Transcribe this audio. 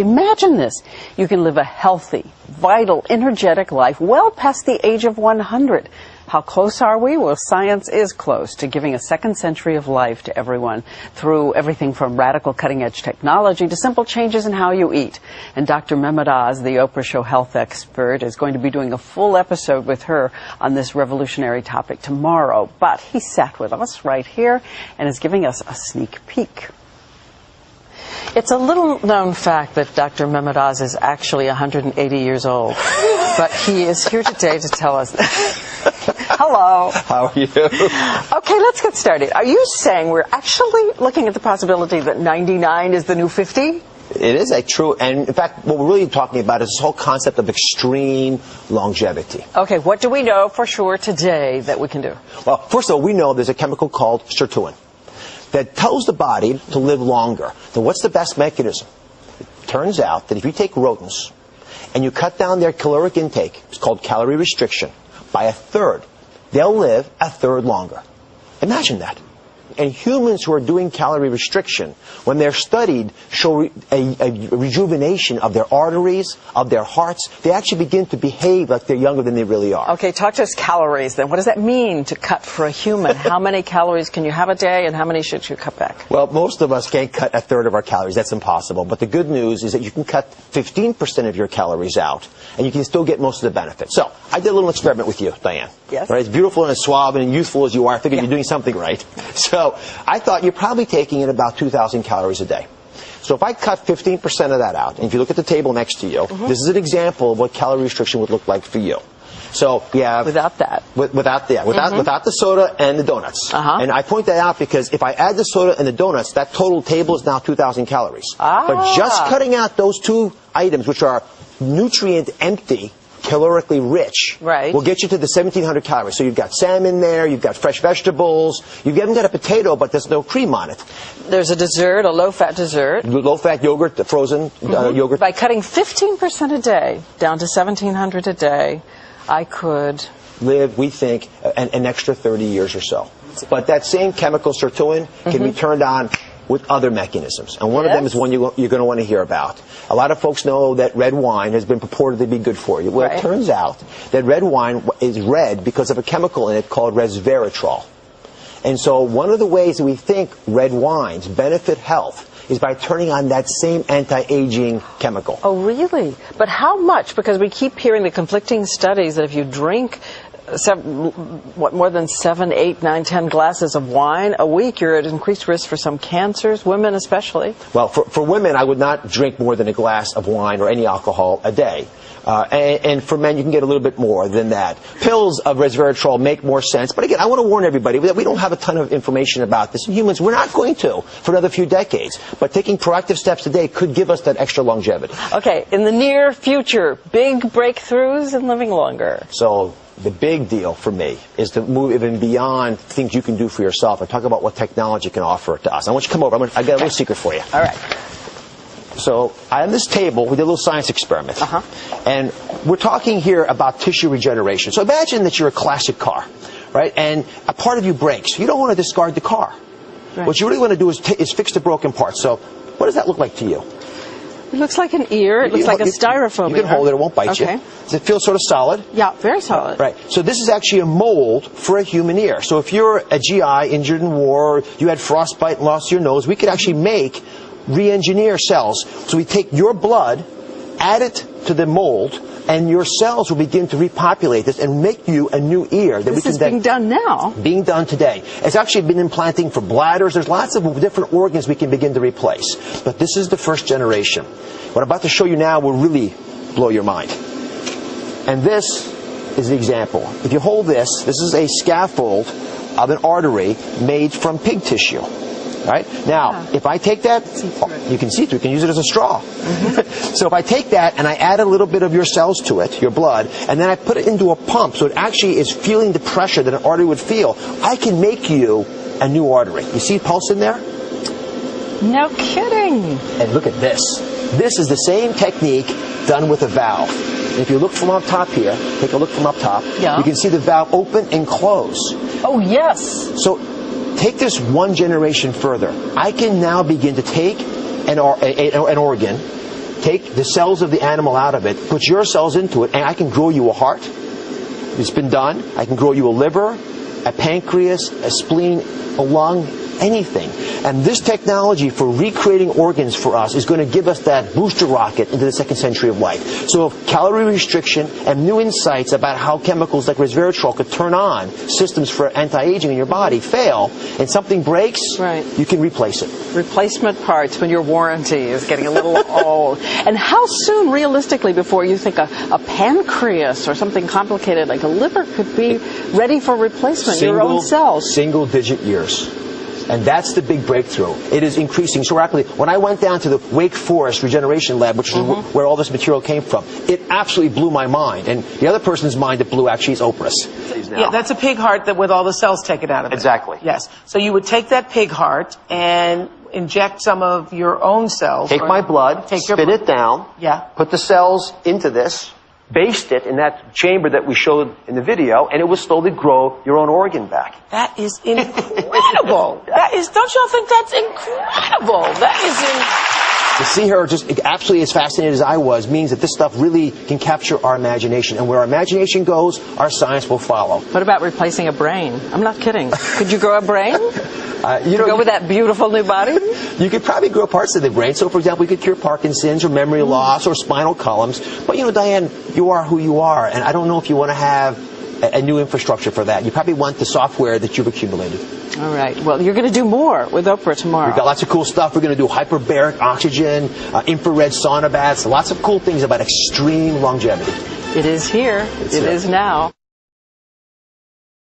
Imagine this. You can live a healthy, vital, energetic life well past the age of 100. How close are we? Well, science is close to giving a second century of life to everyone through everything from radical cutting-edge technology to simple changes in how you eat. And Dr. Mehmet Oz, the Oprah Show health expert, is going to be doing a full episode with her on this revolutionary topic tomorrow. But he sat with us right here and is giving us a sneak peek. It's a little-known fact that Dr. Mehmet Oz is actually 180 years old, but he is here today to tell us that. Hello. How are you? Okay, let's get started. Are you saying we're actually looking at the possibility that 99 is the new 50? It is a true, and in fact, what we're really talking about is this whole concept of extreme longevity. Okay, what do we know for sure today that we can do? Well, first of all, we know there's a chemical called sirtuin that tells the body to live longer. Then what's the best mechanism? It turns out that if you take rodents and you cut down their caloric intake, it's called calorie restriction, by a third, they'll live a third longer. Imagine that. And humans who are doing calorie restriction, when they're studied, show a rejuvenation of their arteries, of their hearts. They actually begin to behave like they're younger than they really are. Okay, talk to us calories then. What does that mean to cut for a human? How many calories can you have a day and how many should you cut back? Well, most of us can't cut a third of our calories. That's impossible. But the good news is that you can cut 15% of your calories out and you can still get most of the benefits. So I did a little experiment with you, Diane. Yes. Right? As beautiful and as suave and youthful as you are, I figured you're doing something right. So I thought you're probably taking in about 2,000 calories a day. So if I cut 15% of that out, and if you look at the table next to you, this is an example of what calorie restriction would look like for you. So we have without that, without the soda and the donuts. And I point that out because if I add the soda and the donuts, that total table is now 2,000 calories. But just cutting out those two items, which are nutrient empty, calorically rich, will get you to the 1,700 calories. So you've got salmon there, you've got fresh vegetables, you've even got a potato, but there's no cream on it. There's a dessert, a low-fat dessert. Low-fat yogurt, the frozen yogurt. By cutting 15% a day down to 1,700 a day, I could live, we think, an extra 30 years or so. But that same chemical sirtuin can be turned on with other mechanisms. And one of them is one you're going to want to hear about. A lot of folks know that red wine has been purported to be good for you. Well, it turns out that red wine is red because of a chemical in it called resveratrol. And so one of the ways that we think red wines benefit health is by turning on that same anti-aging chemical. Oh, really? But how much? Because we keep hearing the conflicting studies that if you drink more than 7, 8, 9, 10 glasses of wine a week, you're at increased risk for some cancers, women especially. Well, for women, I would not drink more than a glass of wine or any alcohol a day. And for men, you can get a little bit more than that. Pills of resveratrol make more sense. But again, I want to warn everybody that we don't have a ton of information about this. In humans, we're not going to for another few decades. But taking proactive steps today could give us that extra longevity. Okay, in the near future, big breakthroughs in living longer. So the big deal for me is to move even beyond things you can do for yourself and talk about what technology can offer to us. I want you to come over. I got a little secret for you. All right. So on this table, we did a little science experiment. And we're talking here about tissue regeneration. So imagine that you're a classic car, right? And a part of you breaks. You don't want to discard the car. What you really want to do is fix the broken parts. So what does that look like to you? It looks like an ear. It looks like a styrofoam ear. You can hold it. It won't bite you. Does it feel sort of solid? Yeah, very solid. Right. So this is actually a mold for a human ear. So if you're a GI injured in war, you had frostbite and lost your nose, we could actually re-engineer cells. So we take your blood, add it to the mold, and your cells will begin to repopulate this and make you a new ear. This is being done now. Being done today. It's actually been implanting for bladders. There's lots of different organs we can begin to replace. But this is the first generation. What I'm about to show you now will really blow your mind. And this is the example. If you hold this is a scaffold of an artery made from pig tissue. Right? Now, if I take that, you can see through. You can use it as a straw. So if I take that and I add a little bit of your cells to it, your blood, and then I put it into a pump so it actually is feeling the pressure that an artery would feel, I can make you a new artery. You see pulse in there? No kidding. And look at this. This is the same technique done with a valve. And if you look from up top here, take a look from up top, you can see the valve open and close. Oh, yes. So take this one generation further. I can now begin to take an organ, take the cells of the animal out of it, put your cells into it, and I can grow you a heart. It's been done. I can grow you a liver, a pancreas, a spleen, a lung, anything. And this technology for recreating organs for us is going to give us that booster rocket into the second century of life. So if calorie restriction and new insights about how chemicals like resveratrol could turn on systems for anti-aging in your body fail, and something breaks, you can replace it. Replacement parts when your warranty is getting a little old. And how soon, realistically, before you think a pancreas or something complicated like a liver could be ready for replacement, your own cells? Single-digit years. And that's the big breakthrough. It is increasing so rapidly. When I went down to the Wake Forest Regeneration Lab, which is where all this material came from, it absolutely blew my mind. And the other person's mind it blew actually is Oprah's. Yeah, that's a pig heart that with all the cells taken out of it. Exactly. Yes. So you would take that pig heart and inject some of your own cells. Take my blood, spin it down, put the cells into this, baste it in that chamber that we showed in the video, and it will slowly grow your own organ back. That is incredible. Don't y'all think that's incredible? To see her just absolutely as fascinated as I was means that this stuff really can capture our imagination. And where our imagination goes, our science will follow. What about replacing a brain? I'm not kidding. Could you grow a brain? Go with that beautiful new body? You could probably grow parts of the brain. So, for example, we could cure Parkinson's or memory loss or spinal columns. But, Diane, you are who you are. And I don't know if you want to have a new infrastructure for that. You probably want the software that you've accumulated. All right. Well, you're going to do more with Oprah tomorrow. We've got lots of cool stuff. We're going to do hyperbaric oxygen, infrared sauna baths, lots of cool things about extreme longevity. It is here. It is now.